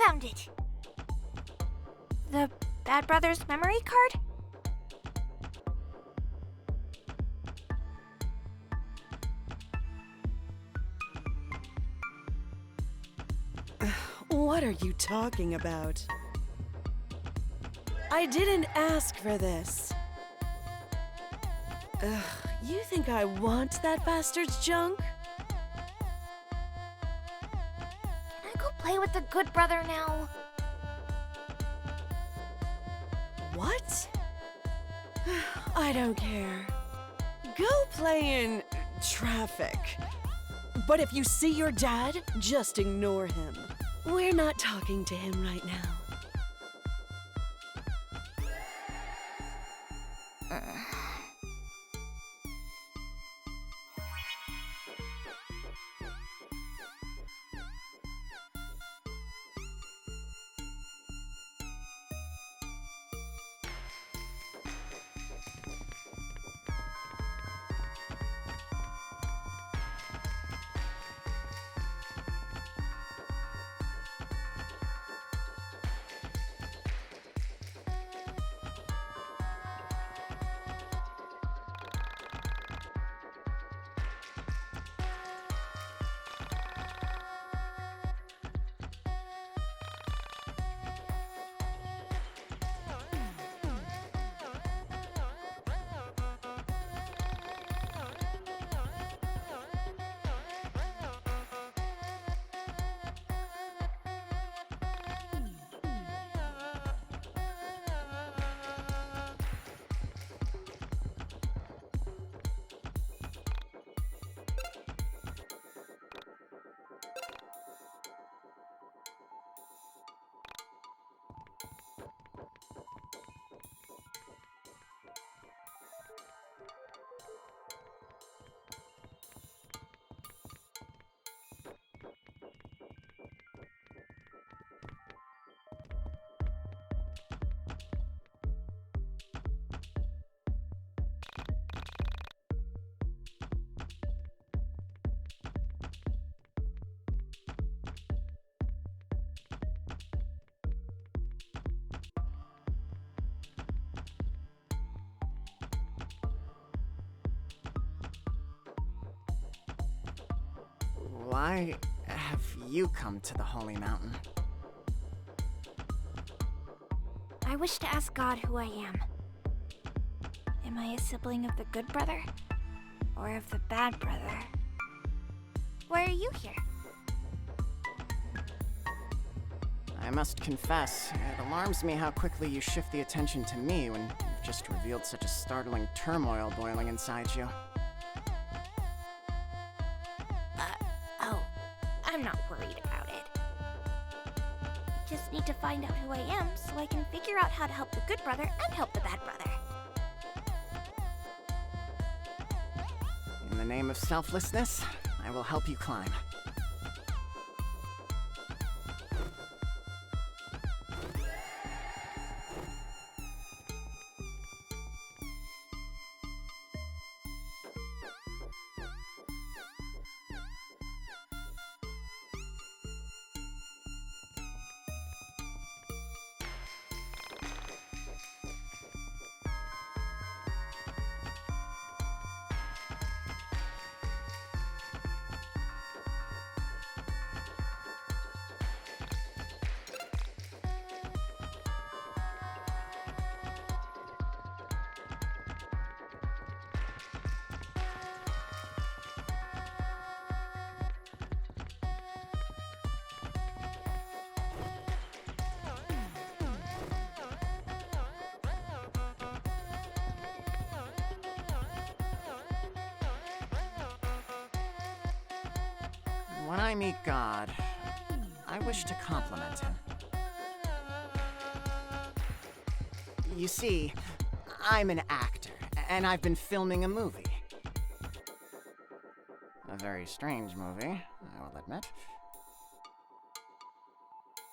found it. The Bad Brothers memory card? What are you talking about? I didn't ask for this. You think I want that bastard's junk? Can I go play with the good brother now? What? I don't care. Go play in traffic. But if you see your dad, just ignore him. We're not talking to him right now. Why have you come to the Holy Mountain? I wish to ask God who I am. Am I a sibling of the good brother? Or of the bad brother? Why are you here? I must confess, it alarms me how quickly you shift the attention to me when you've just revealed such a startling turmoil boiling inside you. I'm not worried about it. I just need to find out who I am so I can figure out how to help the good brother and help the bad brother. In the name of selflessness, I will help you climb. When I meet God, I wish to compliment him. You see, I'm an actor, and I've been filming a movie. A very strange movie, I will admit.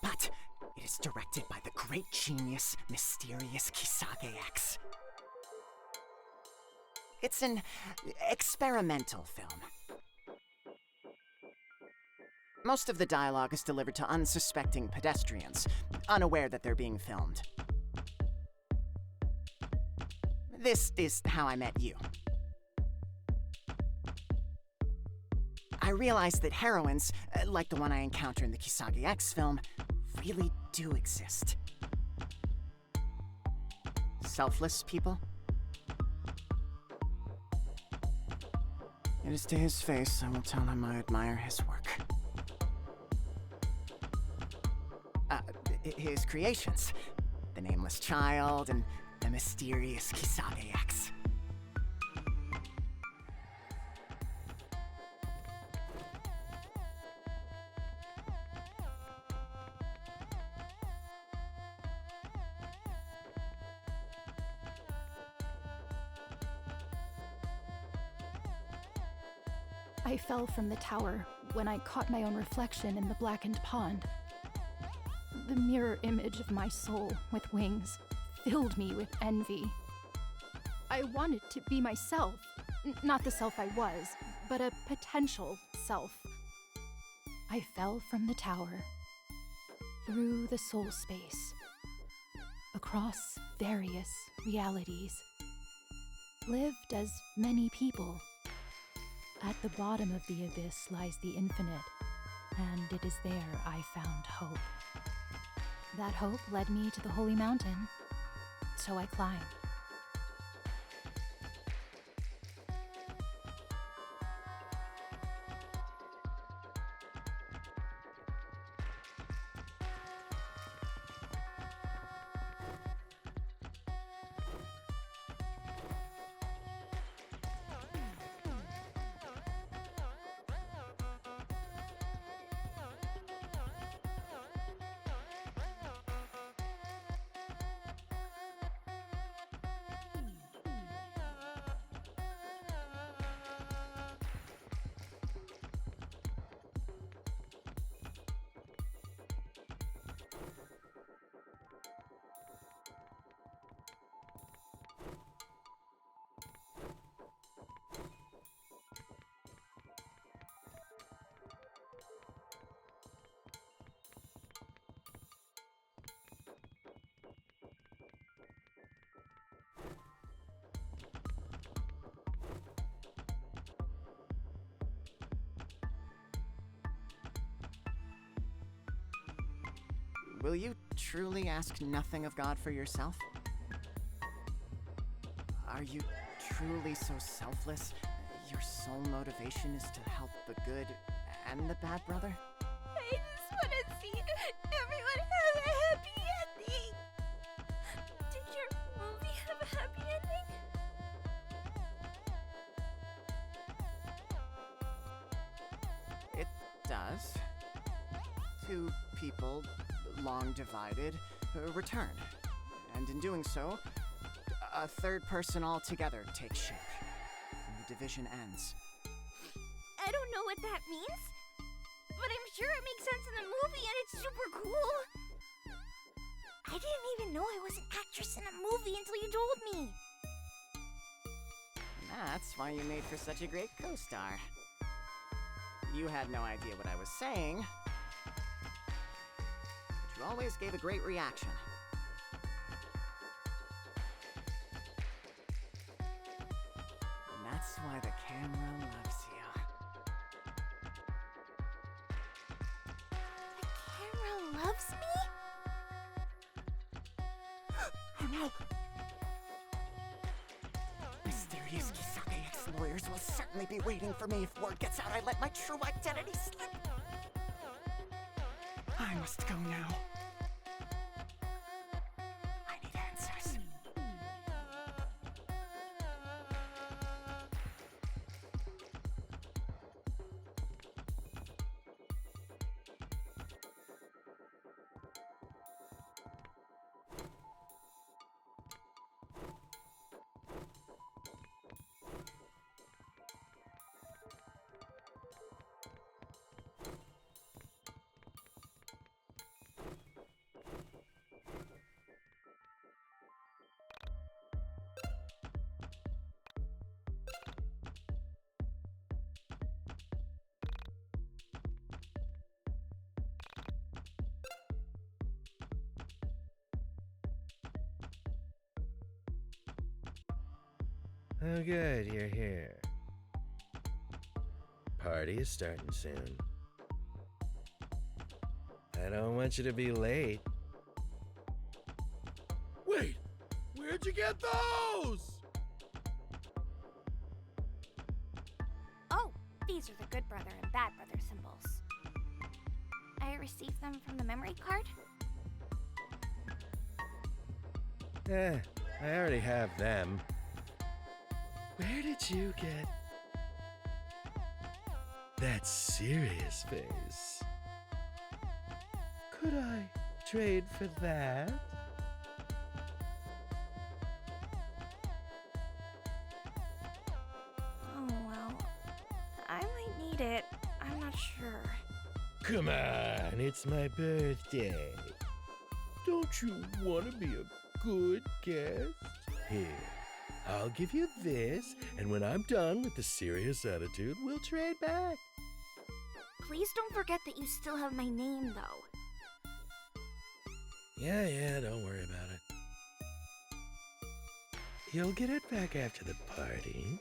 But it is directed by the great genius, mysterious Kisage X. It's an experimental film. Most of the dialogue is delivered to unsuspecting pedestrians, unaware that they're being filmed. This is how I met you. I realized that heroines, like the one I encounter in the Kisagi X film, really do exist. Selfless people. It is to his face I will tell him I admire his work. His creations. The Nameless Child and the mysterious Kisagi X. I fell from the tower when I caught my own reflection in the blackened pond. The mirror image of my soul with wings filled me with envy. I wanted to be myself, not the self I was, but a potential self. I fell from the tower, through the soul space, across various realities, lived as many people. At the bottom of the abyss lies the infinite, and it is there I found hope. That hope led me to the holy mountain, so I climbed. Will you truly ask nothing of God for yourself? Are you truly so selfless? Your sole motivation is to help the good and the bad brother? I just want to see everyone have a happy ending. Did your movie have a happy ending? It does. Two people, long divided, return. And in doing so, a third person altogether takes shape. And the division ends. I don't know what that means, but I'm sure it makes sense in the movie and it's super cool. I didn't even know I was an actress in a movie until you told me. That's why you made for such a great co-star. You had no idea what I was saying, but you always gave a great reaction. And that's why the camera loves you. The camera loves me? Oh no! Mysterious Kisagi ex-lawyers will certainly be waiting for me if word gets out I let my true identity slip. I must go now. I need answers. Oh, good, you're here. Party is starting soon. I don't want you to be late. Wait! Where'd you get those? Oh, these are the good brother and bad brother symbols. I received them from the memory card. I already have them. Where did you get that serious face? Could I trade for that? Oh, well, I might need it. I'm not sure. Come on, it's my birthday. Don't you want to be a good guest? Here, I'll give you this, and when I'm done with the serious attitude, we'll trade back. Please don't forget that you still have my name, though. Yeah, don't worry about it. You'll get it back after the party.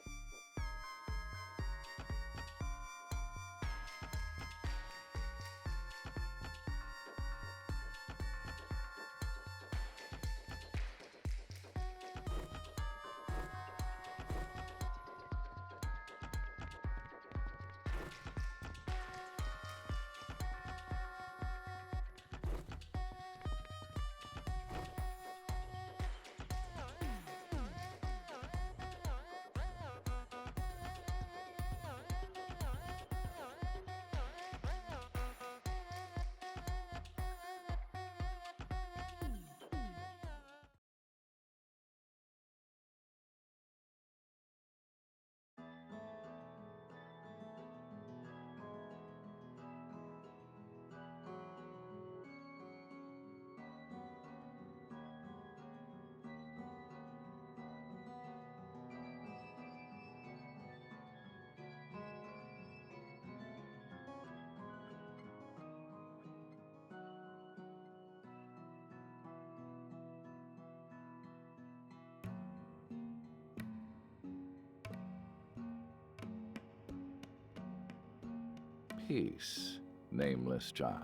Peace, nameless child,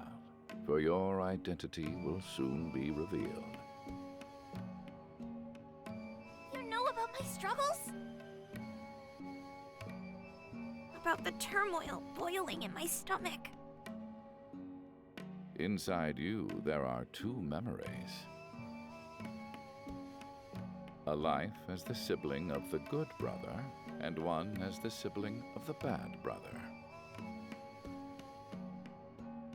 for your identity will soon be revealed. You know about my struggles? About the turmoil boiling in my stomach. Inside you, there are two memories. A life as the sibling of the good brother, and one as the sibling of the bad brother.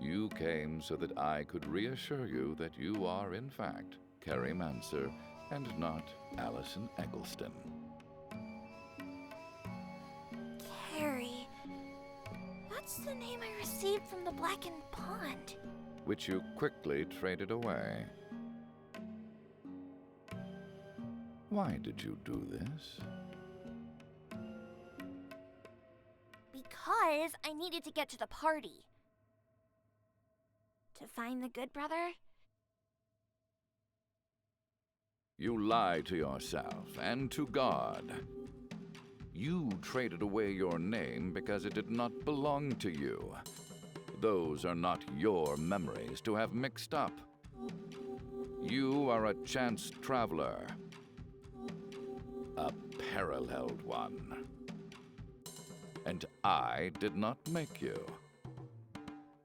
You came so that I could reassure you that you are, in fact, Carrie Manser and not Allison Eggleston. Carrie. That's the name I received from the blackened pond. Which you quickly traded away. Why did you do this? Because I needed to get to the party. To find the good brother? You lied to yourself and to God. You traded away your name because it did not belong to you. Those are not your memories to have mixed up. You are a chance traveler. A paralleled one. And I did not make you.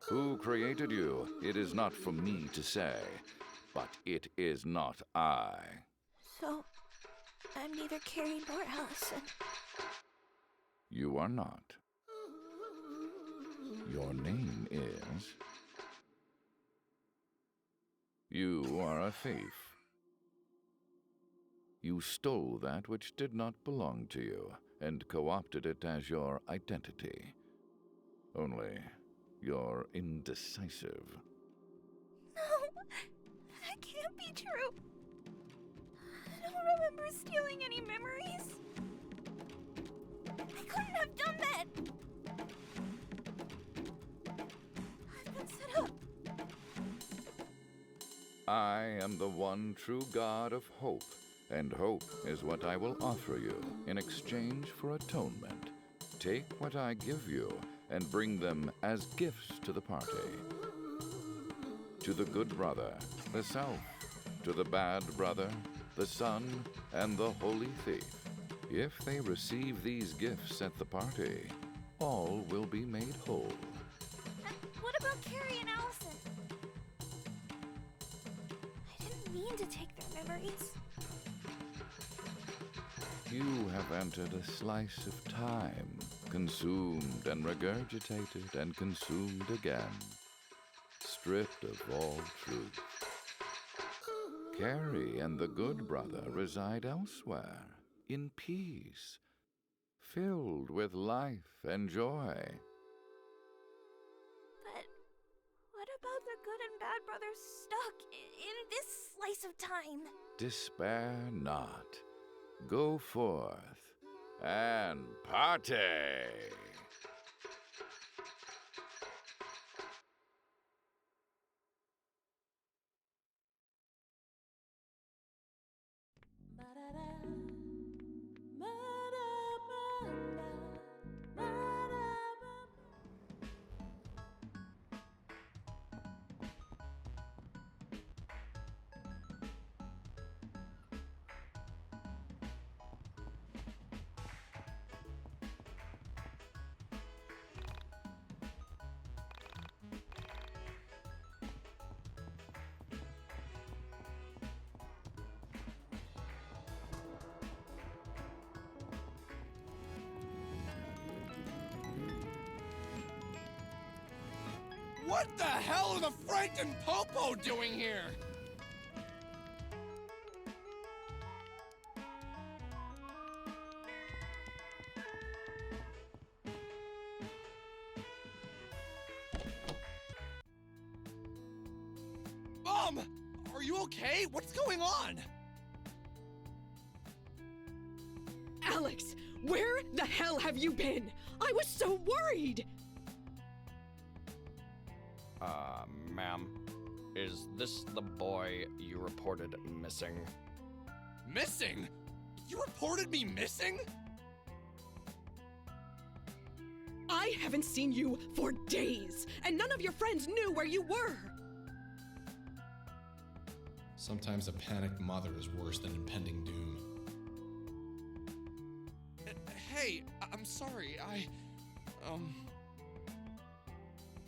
Who created you? It is not for me to say, but it is not I. So, I'm neither Carrie nor Allison. You are not. Your name is... You are a thief. You stole that which did not belong to you and co-opted it as your identity. Only, you're indecisive. No, that can't be true. I don't remember stealing any memories. I couldn't have done that. I've been set up. I am the one true God of hope, and hope is what I will offer you in exchange for atonement. Take what I give you and bring them as gifts to the party. To the good brother, the self. To the bad brother, the son, and the holy thief. If they receive these gifts at the party, all will be made whole. And what about Carrie and Allison? I didn't mean to take their memories. You have entered a slice of time, consumed and regurgitated and consumed again, stripped of all truth. Carrie and the good brother reside elsewhere, in peace, filled with life and joy. But what about the good and bad brothers stuck in this slice of time? Despair not. Go forth and party! What the hell are the Frank and Popo doing here? Mom! Are you okay? What's going on? Alex, where the hell have you been? I was so worried! Ma'am, is this the boy you reported missing? Missing? You reported me missing? I haven't seen you for days, and none of your friends knew where you were! Sometimes a panicked mother is worse than impending doom. Hey, I'm sorry,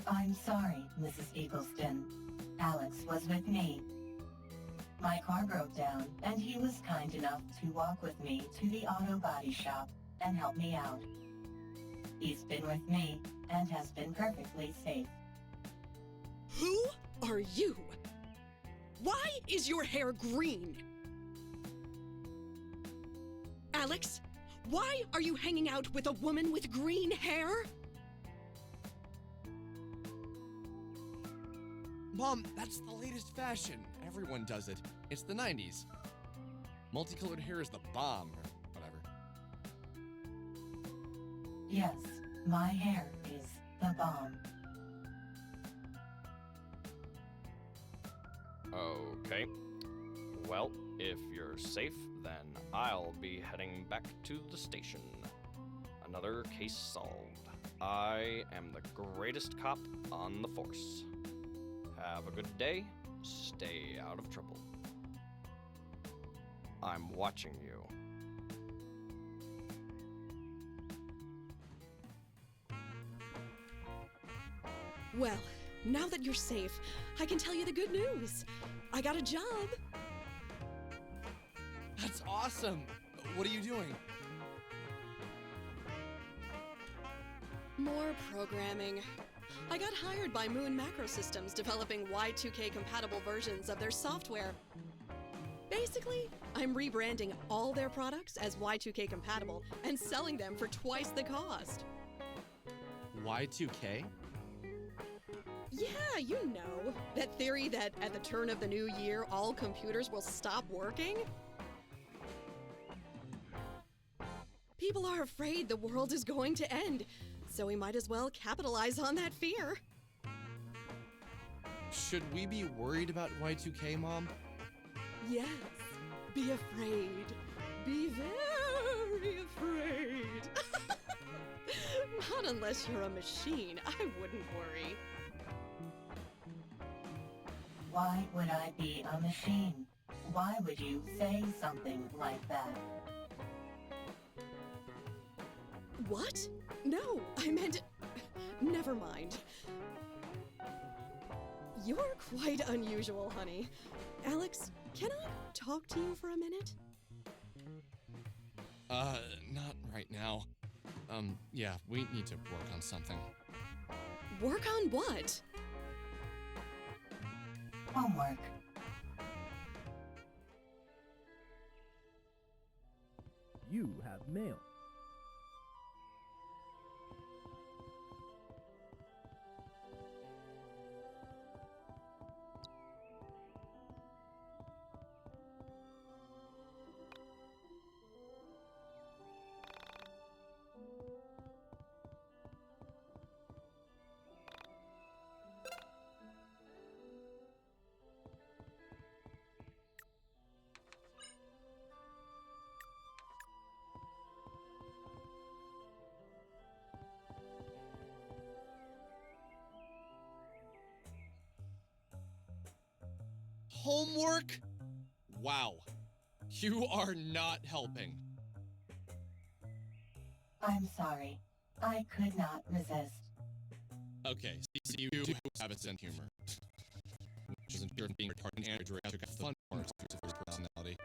I'm sorry, Mrs. Eagleston. Alex was with me. My car broke down, and he was kind enough to walk with me to the auto body shop and help me out. He's been with me and has been perfectly safe. Who are you? Why is your hair green? Alex, why are you hanging out with a woman with green hair? Mom, that's the latest fashion. Everyone does it. It's the 90s. Multicolored hair is the bomb, or whatever. Yes, my hair is the bomb. Okay. Well, if you're safe, then I'll be heading back to the station. Another case solved. I am the greatest cop on the force. Have a good day. Stay out of trouble. I'm watching you. Well, now that you're safe, I can tell you the good news. I got a job. That's awesome. What are you doing? More programming. I got hired by Moon Macro Systems developing Y2K compatible versions of their software. Basically, I'm rebranding all their products as Y2K compatible and selling them for twice the cost. Y2K? Yeah, you know, that theory that at the turn of the new year, all computers will stop working? People are afraid the world is going to end, so we might as well capitalize on that fear. Should we be worried about Y2K, Mom? Yes. be afraid. Be very afraid. Not unless you're a machine. I wouldn't worry. Why would I be a machine? Why would you say something like that? What? No, I meant... Never mind. You're quite unusual, honey. Alex, can I talk to you for a minute? Not right now. Yeah, we need to work on something. Work on what? Homework. You have mail. Homework? Wow. You are not helping. I'm sorry. I could not resist. Okay, so you do have a sense of humor. Which isn't pure being part of an android to have fun parts of his personality.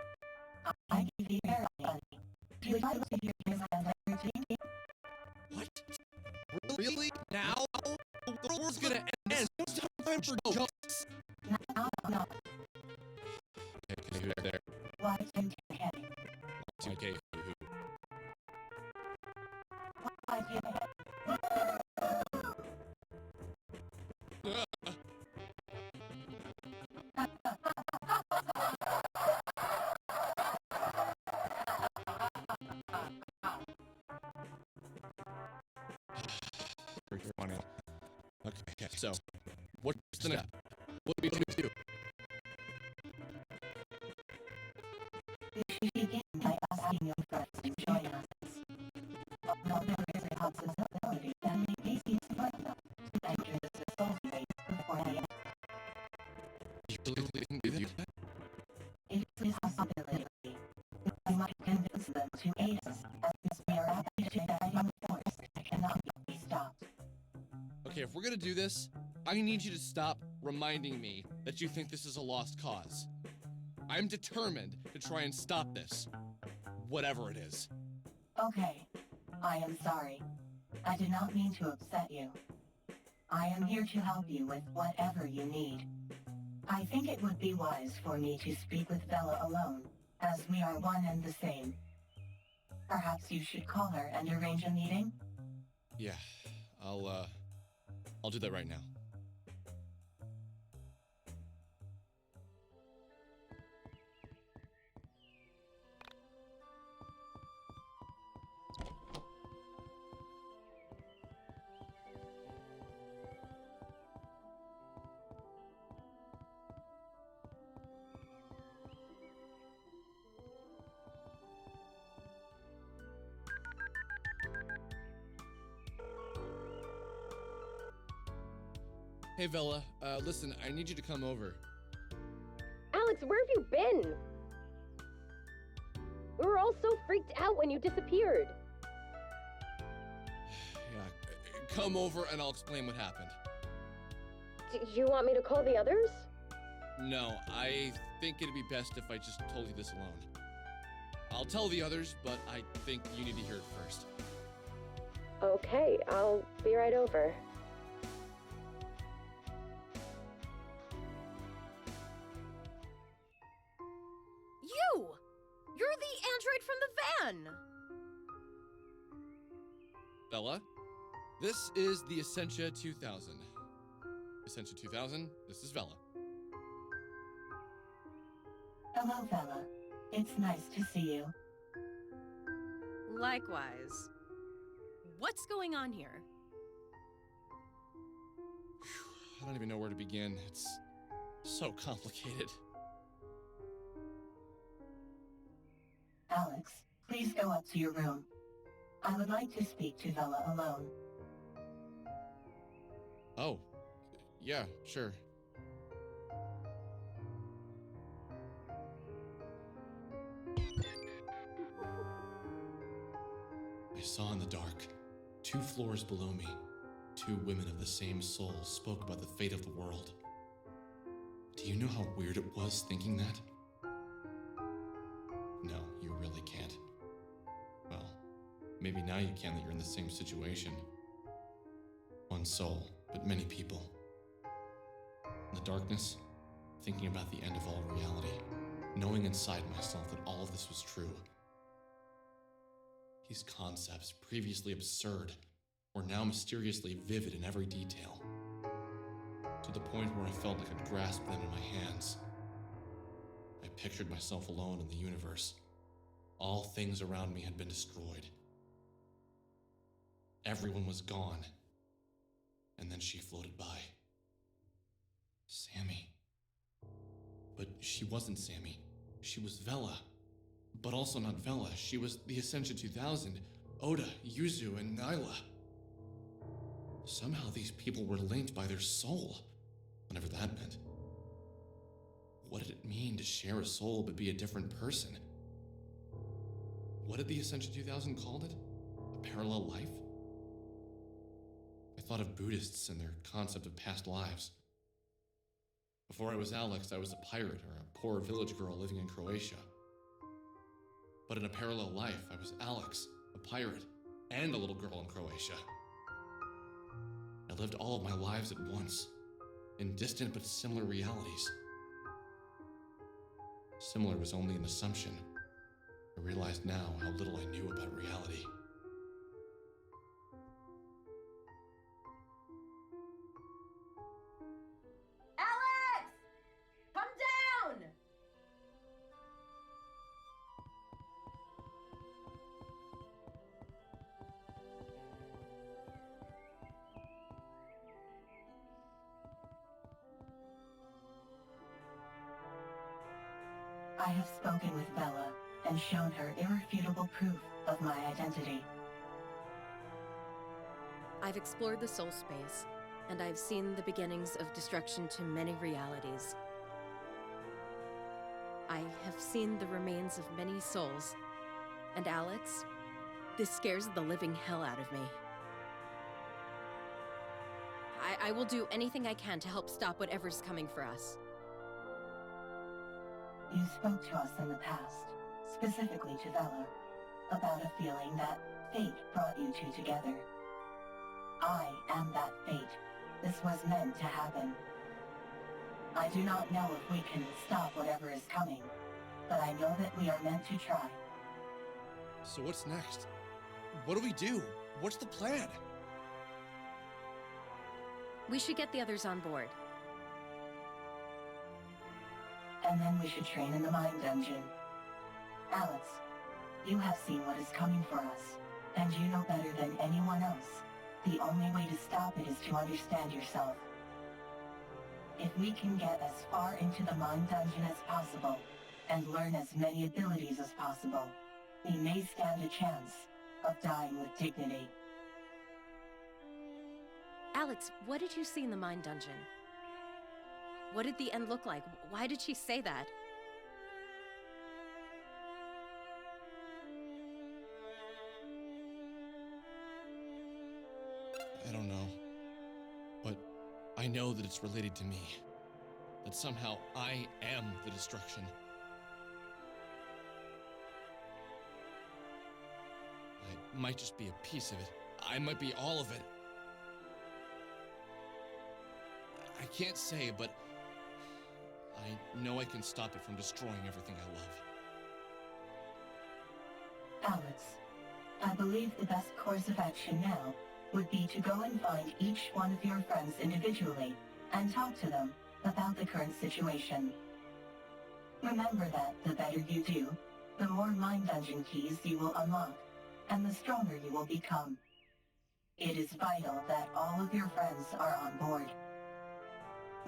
I can be very funny. Do you like to hear his entertaining? What? Really? Now? The world's gonna end. There's no time for jokes. No. Okay, who's there? Why didn't you hit? Okay, who? Why did you hit? Very funny. Okay, so what's the next? What do we do? We should begin by asking you first to join us. Although there is a possibility that maybe he's smart enough to enter the soul space before I enter. You really think they do that? It is a possibility. We might convince them to aid us, as we are happy to that young force that cannot be stopped. Okay, if we're gonna do this, I need you to stop reminding me that you think this is a lost cause. I'm determined to try and stop this. Whatever it is. Okay, I am sorry. I did not mean to upset you. I am here to help you with whatever you need. I think it would be wise for me to speak with Bella alone, as we are one and the same. Perhaps you should call her and arrange a meeting? Yeah, I'll do that right now. Hey, Vela, listen, I need you to come over. Alex, where have you been? We were all so freaked out when you disappeared. Yeah, come over and I'll explain what happened. Do you want me to call the others? No, I think it'd be best if I just told you this alone. I'll tell the others, but I think you need to hear it first. Okay, I'll be right over. You're the android from the van! Bella, this is the Essentia 2000. Essentia 2000, this is Vela. Hello, Bella. It's nice to see you. Likewise. What's going on here? I don't even know where to begin. It's so complicated. Alex, please go up to your room. I would like to speak to Vela alone. Oh, yeah, sure. I saw in the dark, 2 floors below me, 2 women of the same soul spoke about the fate of the world. Do you know how weird it was thinking that? No, you really can't. Well, maybe now you can that you're in the same situation. One soul, but many people. In the darkness, thinking about the end of all reality, knowing inside myself that all of this was true. These concepts, previously absurd, were now mysteriously vivid in every detail, to the point where I felt like I'd grasped them in my hands. I pictured myself alone in the universe. All things around me had been destroyed. Everyone was gone. And then she floated by. Sammy. But she wasn't Sammy. She was Vela. But also not Vela. She was the Ascension 2000, Oda, Yuzu, and Nyla. Somehow these people were linked by their soul, whatever that meant. What did it mean to share a soul but be a different person? What did the Ascension 2000 called it? A parallel life? I thought of Buddhists and their concept of past lives. Before I was Alex, I was a pirate or a poor village girl living in Croatia. But in a parallel life, I was Alex, a pirate, and a little girl in Croatia. I lived all of my lives at once, in distant but similar realities. Similar was only an assumption. I realized now how little I knew about reality. Alex! Come down! I have spoken with Bella and shown her irrefutable proof of my identity. I've explored the soul space, and I've seen the beginnings of destruction to many realities. I have seen the remains of many souls, and Alex, this scares the living hell out of me. I will do anything I can to help stop whatever's coming for us. You spoke to us in the past, specifically to Vela, about a feeling that fate brought you two together. I am that fate. This was meant to happen. I do not know if we can stop whatever is coming, but I know that we are meant to try. So what's next? What do we do? What's the plan? We should get the others on board. And then we should train in the Mind Dungeon. Alex, you have seen what is coming for us, and you know better than anyone else. The only way to stop it is to understand yourself. If we can get as far into the Mind Dungeon as possible, and learn as many abilities as possible, we may stand a chance of dying with dignity. Alex, what did you see in the Mind Dungeon? What did the end look like? Why did she say that? I don't know. But I know that it's related to me. That somehow I am the destruction. I might just be a piece of it. I might be all of it. I can't say, but I know I can stop it from destroying everything I love. Alex, I believe the best course of action now would be to go and find each one of your friends individually and talk to them about the current situation. Remember that the better you do, the more Mind Dungeon keys you will unlock, and the stronger you will become. It is vital that all of your friends are on board.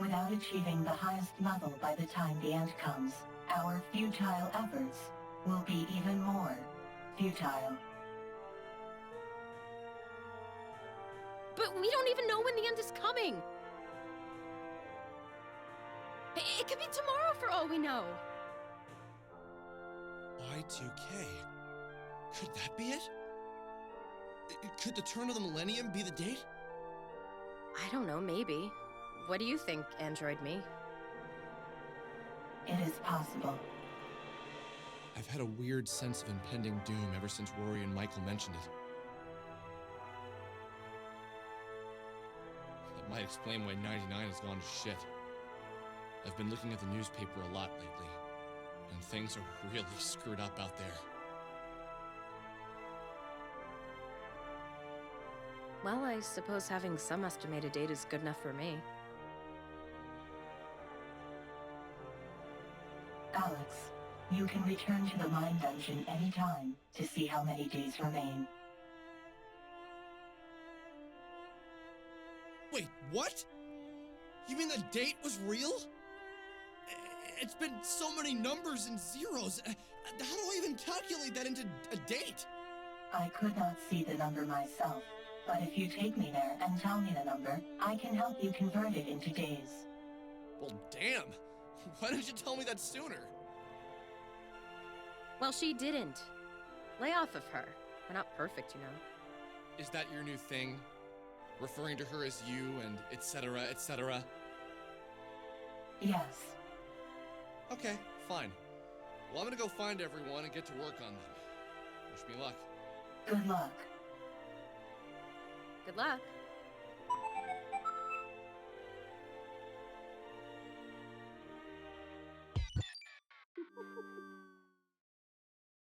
Without achieving the highest level by the time the end comes, our futile efforts will be even more futile. But we don't even know when the end is coming. It could be tomorrow for all we know. Y2K. Could that be it? Could the turn of the millennium be the date? I don't know, maybe. What do you think, Android Me? It is possible. I've had a weird sense of impending doom ever since Rory and Michael mentioned it. That might explain why 99 has gone to shit. I've been looking at the newspaper a lot lately, and things are really screwed up out there. Well, I suppose having some estimated date is good enough for me. Alex, you can return to the mine dungeon anytime to see how many days remain. Wait, what? You mean the date was real? It's been so many numbers and zeros. How do I even calculate that into a date? I could not see the number myself, but if you take me there and tell me the number, I can help you convert it into days. Well, damn. Why didn't you tell me that sooner? Well, she didn't. Lay off of her. We're not perfect, you know. Is that your new thing? Referring to her as you and etc., etc.? Yes. Okay, fine. Well, I'm gonna go find everyone and get to work on them. Wish me luck. Good luck. Good luck.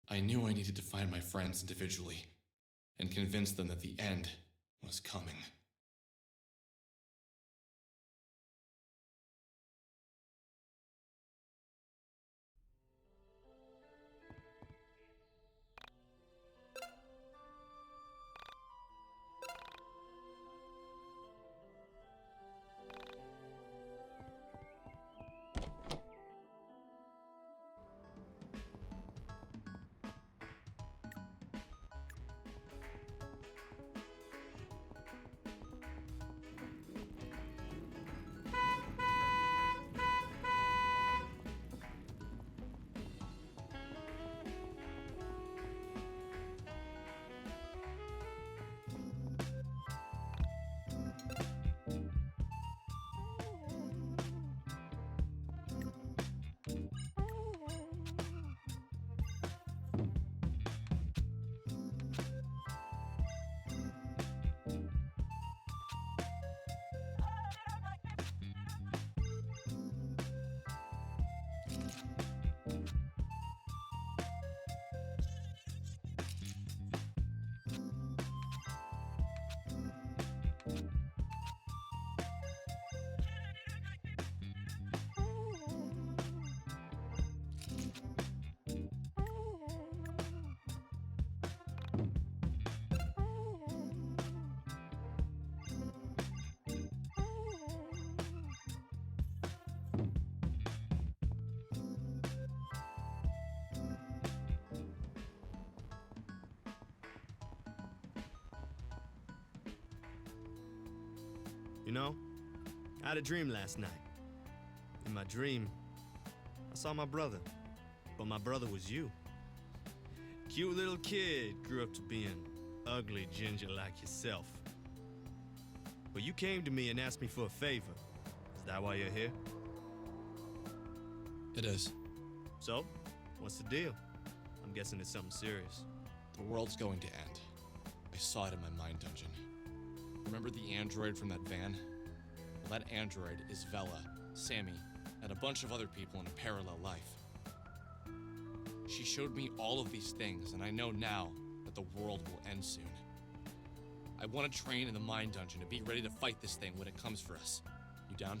I knew I needed to find my friends individually and convince them that the end was coming. You know, I had a dream last night. In my dream, I saw my brother, but my brother was you. Cute little kid grew up to being ugly ginger like yourself. But you came to me and asked me for a favor. Is that why you're here? It is. So, what's the deal? I'm guessing it's something serious. The world's going to end. I saw it in my mind dungeon. Remember the android from that van? Well, that android is Vela, Sammy, and a bunch of other people in a parallel life. She showed me all of these things, and I know now that the world will end soon. I want to train in the mind dungeon and be ready to fight this thing when it comes for us. You down?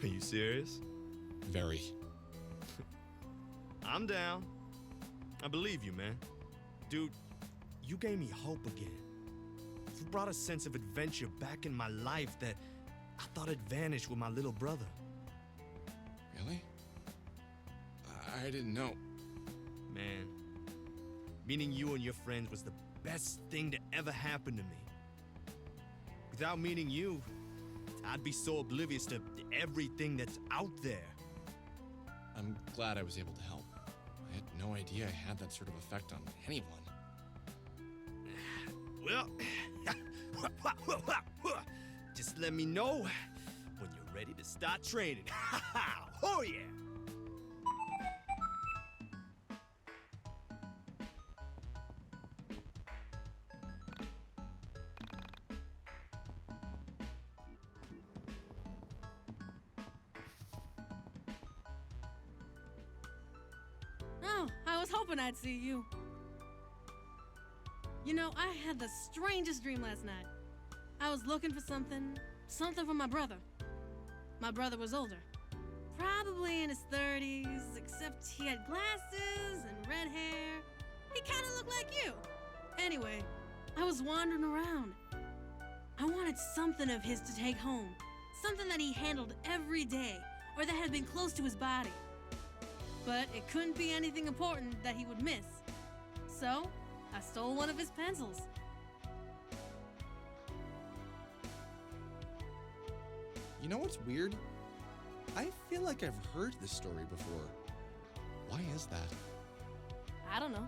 Are you serious? Very. I'm down. I believe you, man. Dude, you gave me hope again. You brought a sense of adventure back in my life that I thought had vanished with my little brother. Really? I didn't know. Man, meeting you and your friends was the best thing to ever happen to me. Without meeting you, I'd be so oblivious to everything that's out there. I'm glad I was able to help. I had no idea I had that sort of effect on anyone. Well, just let me know when you're ready to start training. Oh yeah! Oh, I was hoping I'd see you. You know, I had the strangest dream last night. I was looking for something for my brother. My brother was older, probably in his 30s, except he had glasses and red hair. He kind of looked like you. Anyway, I was wandering around. I wanted something of his to take home, something that he handled every day, or that had been close to his body. But it couldn't be anything important that he would miss. So, I stole one of his pencils. You know what's weird? I feel like I've heard this story before. Why is that? I don't know.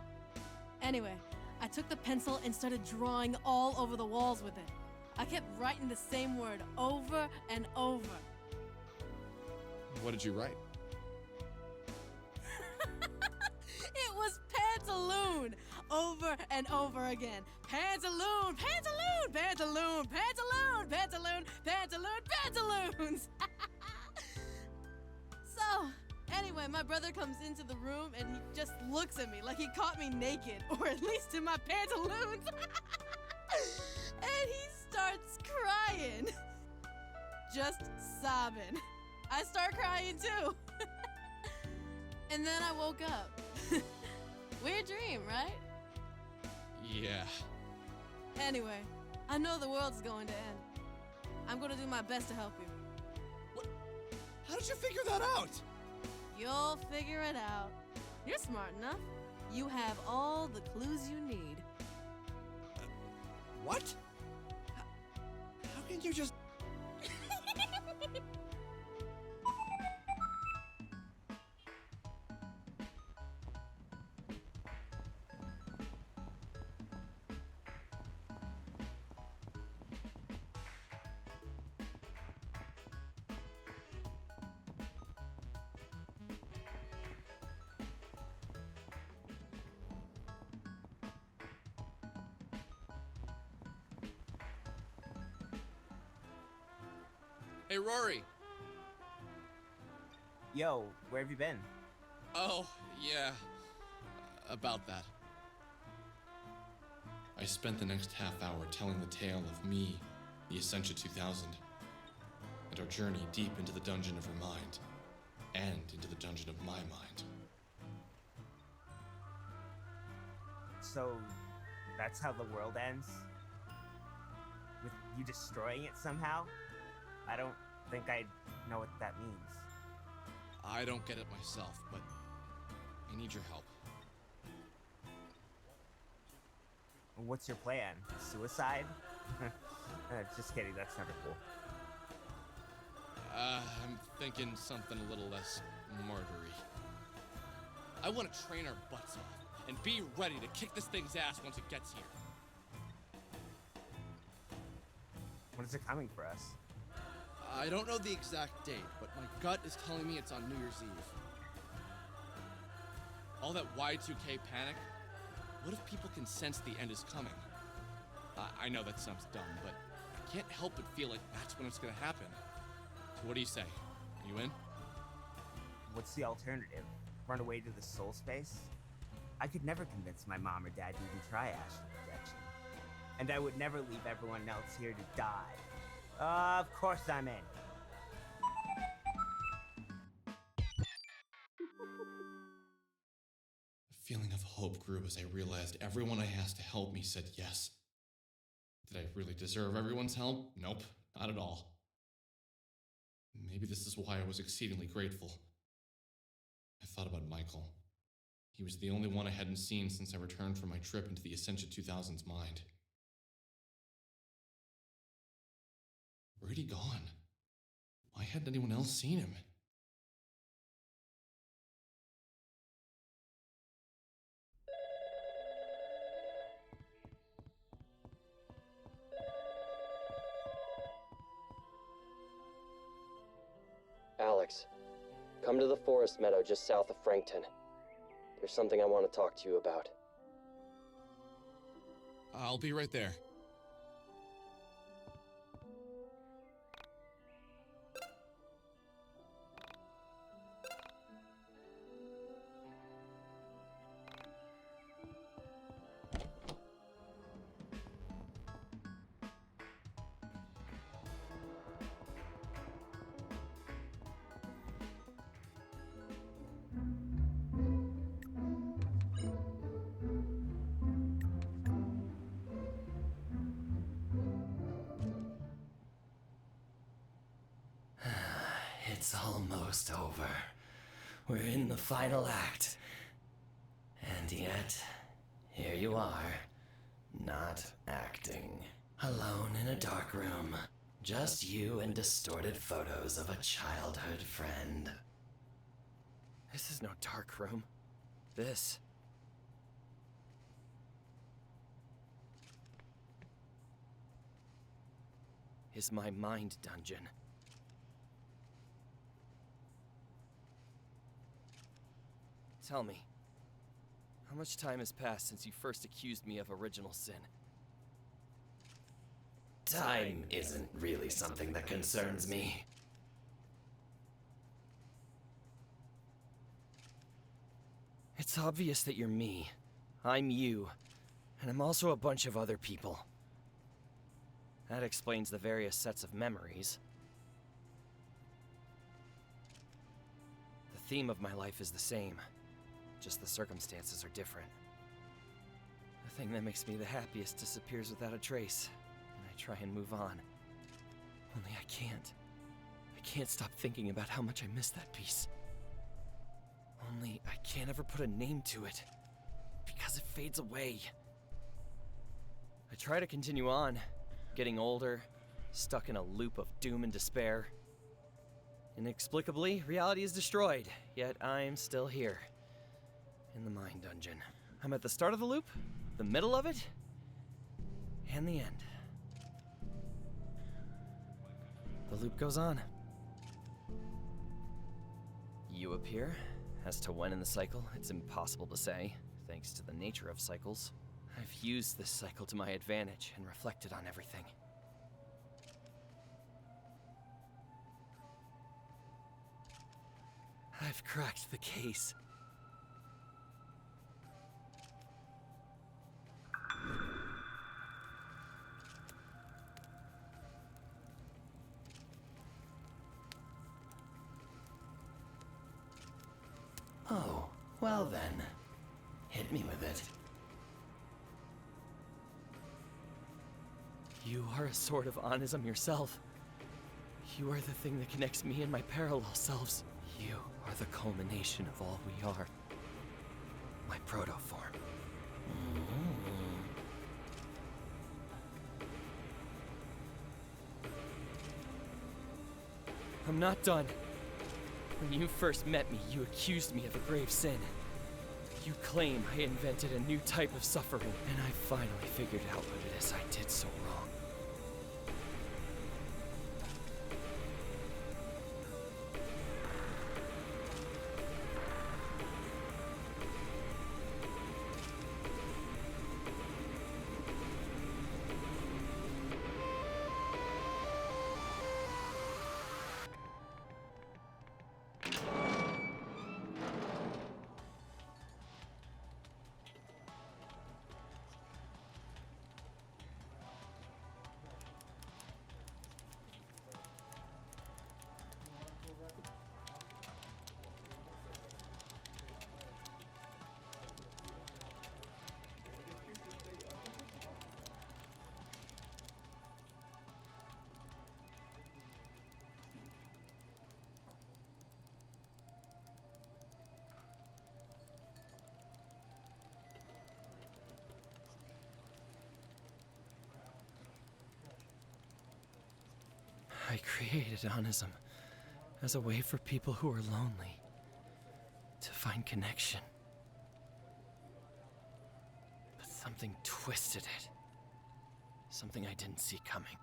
Anyway, I took the pencil and started drawing all over the walls with it. I kept writing the same word over and over. What did you write? It was pantaloon! Over and over again. Pantaloon! Pantaloon! Pantaloon! Pantaloon! Pantaloon! Pantaloon! Pantaloons! So, anyway, my brother comes into the room and he just looks at me like he caught me naked, or at least in my pantaloons. And he starts crying. Just sobbing. I start crying too. And then I woke up. Weird dream, right? Yeah. Anyway, I know the world's going to end. I'm gonna do my best to help you. What? How did you figure that out? You'll figure it out. You're smart enough. You have all the clues you need. What? How can you just... Hey, Rory. Yo, where have you been? Oh, yeah. About that. I spent the next half hour telling the tale of me, the Essentia 2000, and our journey deep into the dungeon of her mind, and into the dungeon of my mind. So, that's how the world ends? With you destroying it somehow? I don't think I know what that means. I don't get it myself, but I need your help. What's your plan? Suicide? Just kidding, that's never cool. I'm thinking something a little less martyry. I want to train our butts off and be ready to kick this thing's ass once it gets here. When is it coming for us? I don't know the exact date, but my gut is telling me it's on New Year's Eve. All that Y2K panic, what if people can sense the end is coming? I know that sounds dumb, but I can't help but feel like that's when it's gonna happen. So what do you say? Are you in? What's the alternative? Run away to the soul space? I could never convince my mom or dad to even try astral projection. And I would never leave everyone else here to die. Of course I'm in. A feeling of hope grew as I realized everyone I asked to help me said yes. Did I really deserve everyone's help? Nope, not at all. Maybe this is why I was exceedingly grateful. I thought about Michael. He was the only one I hadn't seen since I returned from my trip into the Ascension 2000's mind. Where had he gone? Why hadn't anyone else seen him? Alex, come to the forest meadow just south of Frankton. There's something I want to talk to you about. I'll be right there. It's almost over. We're in the final act. And yet, here you are, not acting. Alone in a dark room. Just you and distorted photos of a childhood friend. This is no dark room. This is my mind dungeon. Tell me, how much time has passed since you first accused me of original sin? Time isn't really something that concerns me. It's obvious that you're me. I'm you. And I'm also a bunch of other people. That explains the various sets of memories. The theme of my life is the same. Just the circumstances are different. The thing that makes me the happiest disappears without a trace, and I try and move on. Only I can't. I can't stop thinking about how much I miss that piece. Only I can't ever put a name to it, because it fades away. I try to continue on, getting older, stuck in a loop of doom and despair. Inexplicably, reality is destroyed, yet I'm still here. In the mind dungeon. I'm at the start of the loop, the middle of it, and the end. The loop goes on. You appear. As to when in the cycle, it's impossible to say, thanks to the nature of cycles. I've used this cycle to my advantage and reflected on everything. I've cracked the case. Oh, well then. Hit me with it. You are a sort of Onism yourself. You are the thing that connects me and my parallel selves. You are the culmination of all we are. My protoform. I'm not done. When you first met me, you accused me of a grave sin. You claim I invented a new type of suffering, and I finally figured out what it is I did so wrong. I created Onism as a way for people who are lonely to find connection. But something twisted it. Something I didn't see coming.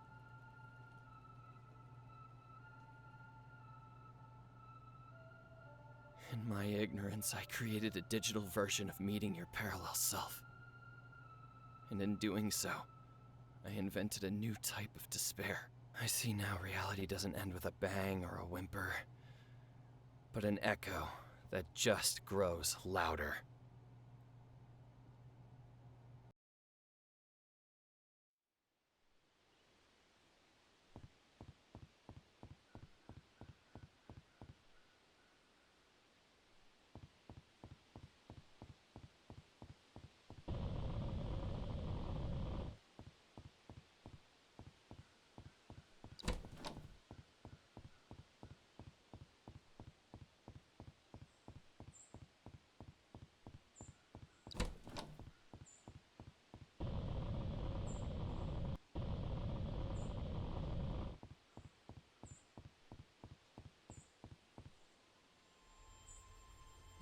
In my ignorance, I created a digital version of meeting your parallel self. And in doing so, I invented a new type of despair. I see now reality doesn't end with a bang or a whimper, but an echo that just grows louder.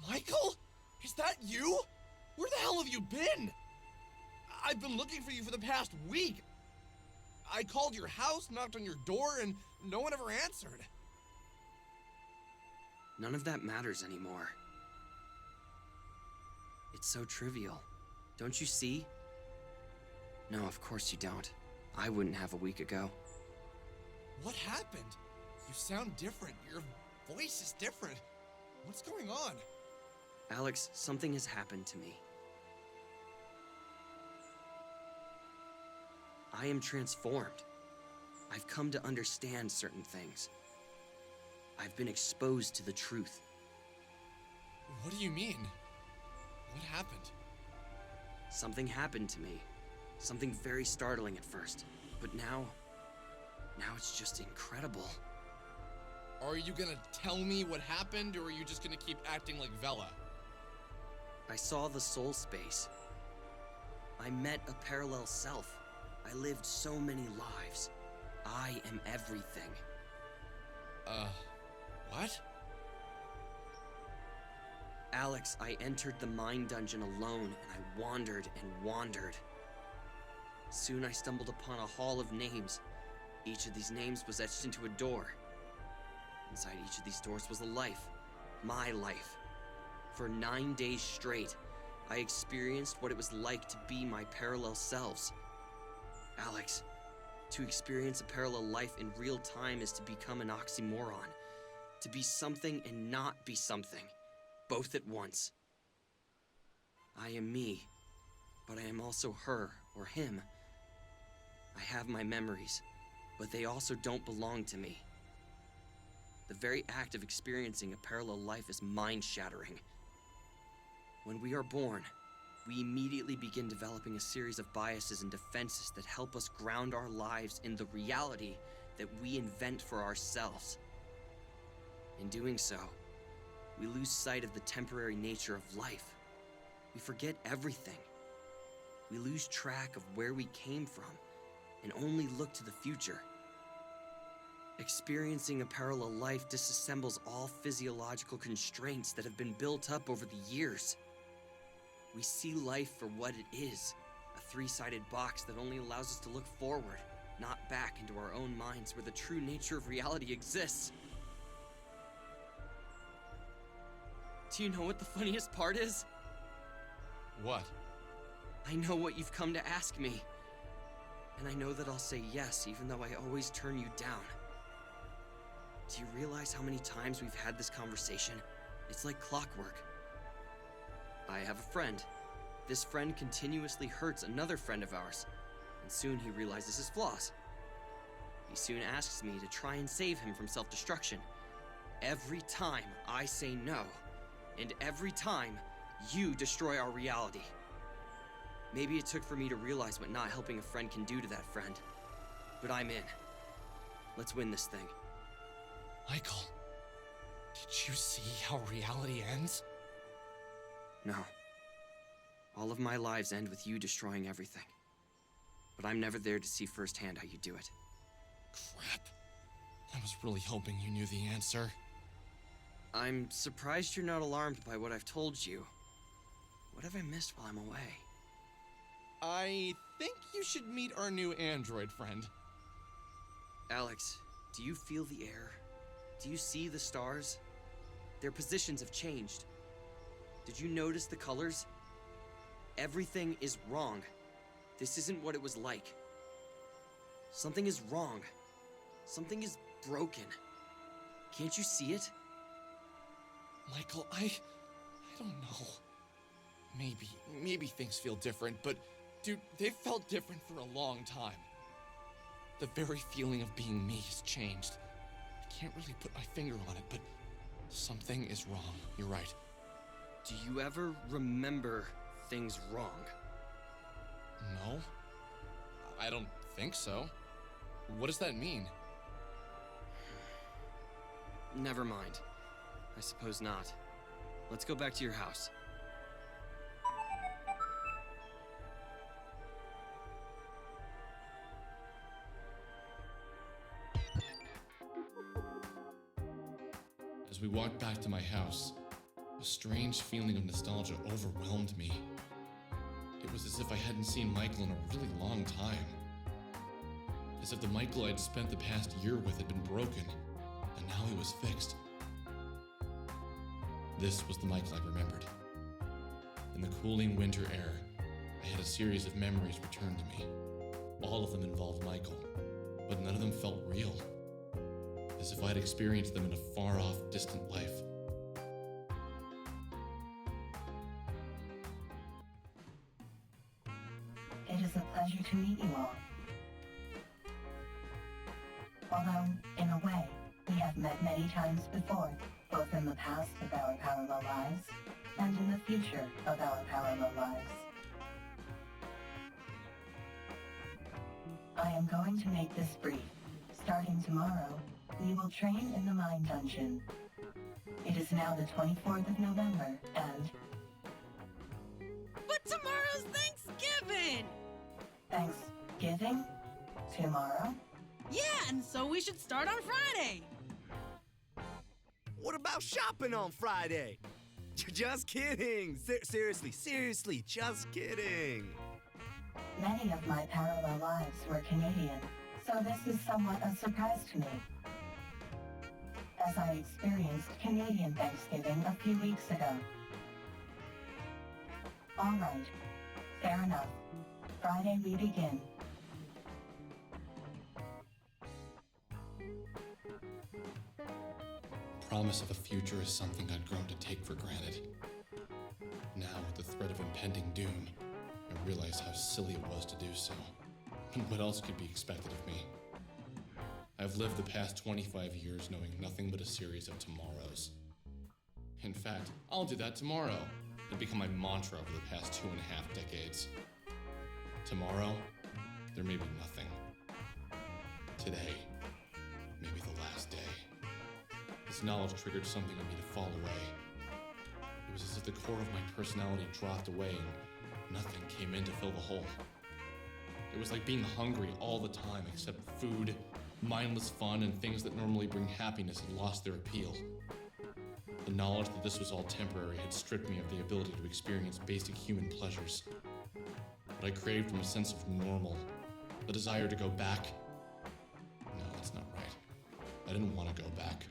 Michael? Is that you? Where the hell have you been? I've been looking for you for the past week. I called your house, knocked on your door, and no one ever answered. None of that matters anymore. It's so trivial. Don't you see? No, of course you don't. I wouldn't have a week ago. What happened? You sound different. Your voice is different. What's going on? Alex, something has happened to me. I am transformed. I've come to understand certain things. I've been exposed to the truth. What do you mean? What happened? Something happened to me. Something very startling at first. But now it's just incredible. Are you gonna tell me what happened, or are you just gonna keep acting like Vela? I saw the soul space. I met a parallel self. I lived so many lives. I am everything. What? Alex, I entered the mind dungeon alone, and I wandered and wandered. Soon I stumbled upon a hall of names. Each of these names was etched into a door. Inside each of these doors was a life. My life. For 9 days straight, I experienced what it was like to be my parallel selves. Alex, to experience a parallel life in real time is to become an oxymoron. To be something and not be something, both at once. I am me, but I am also her or him. I have my memories, but they also don't belong to me. The very act of experiencing a parallel life is mind-shattering. When we are born, we immediately begin developing a series of biases and defenses that help us ground our lives in the reality that we invent for ourselves. In doing so, we lose sight of the temporary nature of life. We forget everything. We lose track of where we came from and only look to the future. Experiencing a parallel life disassembles all physiological constraints that have been built up over the years. We see life for what it is, a three-sided box that only allows us to look forward, not back into our own minds where the true nature of reality exists. Do you know what the funniest part is? What? I know what you've come to ask me. And I know that I'll say yes, even though I always turn you down. Do you realize how many times we've had this conversation? It's like clockwork. I have a friend. This friend continuously hurts another friend of ours, and soon he realizes his flaws. He soon asks me to try and save him from self-destruction. Every time I say no, and every time you destroy our reality. Maybe it took for me to realize what not helping a friend can do to that friend, but I'm in. Let's win this thing. Michael, did you see how reality ends? No. All of my lives end with you destroying everything. But I'm never there to see firsthand how you do it. Crap. I was really hoping you knew the answer. I'm surprised you're not alarmed by what I've told you. What have I missed while I'm away? I think you should meet our new android friend. Alex, do you feel the air? Do you see the stars? Their positions have changed. Did you notice the colors? Everything is wrong. This isn't what it was like. Something is wrong. Something is broken. Can't you see it? Michael, I don't know. Maybe things feel different, but dude, they've felt different for a long time. The very feeling of being me has changed. I can't really put my finger on it, but something is wrong. You're right. Do you ever remember things wrong? No. I don't think so. What does that mean? Never mind. I suppose not. Let's go back to your house. As we walked back to my house, a strange feeling of nostalgia overwhelmed me. It was as if I hadn't seen Michael in a really long time. As if the Michael I'd spent the past year with had been broken, and now he was fixed. This was the Michael I remembered. In the cooling winter air, I had a series of memories returned to me. All of them involved Michael, but none of them felt real. As if I'd experienced them in a far-off, distant life. It is a pleasure to meet you all. Although, in a way, we have met many times before, both in the past of our parallel lives, and in the future of our parallel lives. I am going to make this brief. Starting tomorrow, we will train in the Mine Dungeon. It is now the 24th of November, and... But tomorrow's Thanksgiving! Thanksgiving? Tomorrow? Yeah, and so we should start on Friday! What about shopping on Friday? Just kidding! Seriously, just kidding! Many of my parallel lives were Canadian, so this is somewhat a surprise to me, as I experienced Canadian Thanksgiving a few weeks ago. Alright, fair enough. Friday we begin. Promise of a future is something I'd grown to take for granted. Now, with the threat of impending doom, I realize how silly it was to do so. And what else could be expected of me? I've lived the past 25 years knowing nothing but a series of tomorrows. In fact, I'll do that tomorrow. It'll become my mantra over the past 2.5 decades. Tomorrow, there may be nothing. Today, may be the last day. This knowledge triggered something in me to fall away. It was as if the core of my personality dropped away and nothing came in to fill the hole. It was like being hungry all the time, except food, mindless fun, and things that normally bring happiness had lost their appeal. The knowledge that this was all temporary had stripped me of the ability to experience basic human pleasures. What I craved from a sense of normal, the desire to go back. No, that's not right. I didn't want to go back.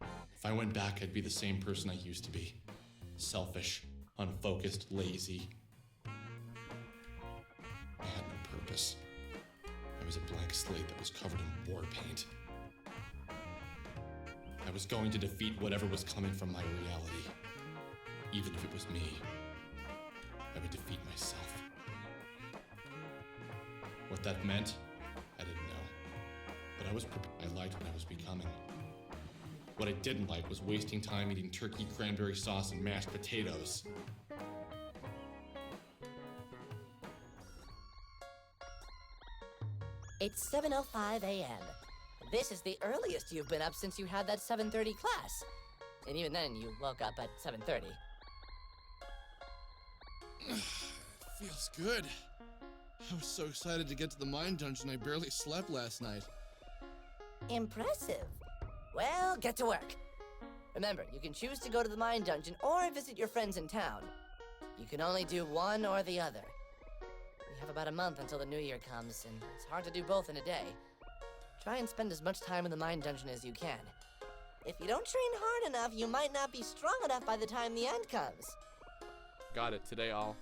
If I went back, I'd be the same person I used to be. Selfish, unfocused, lazy. I had no purpose. I was a blank slate that was covered in war paint. I was going to defeat whatever was coming from my reality. Even if it was me, I would defeat myself. What that meant, I didn't know. But I was prepared. I liked what I was becoming. What I didn't like was wasting time eating turkey, cranberry sauce, and mashed potatoes. It's 7:05 a.m. This is the earliest you've been up since you had that 7:30 class. And even then, you woke up at 7:30. Feels good. I was so excited to get to the mine dungeon I barely slept last night. Impressive. Well, get to work. Remember, you can choose to go to the mine dungeon or visit your friends in town. You can only do one or the other. We have about a month until the new year comes, and it's hard to do both in a day. Try and spend as much time in the mine dungeon as you can. If you don't train hard enough, you might not be strong enough by the time the end comes. Got it. Today I'll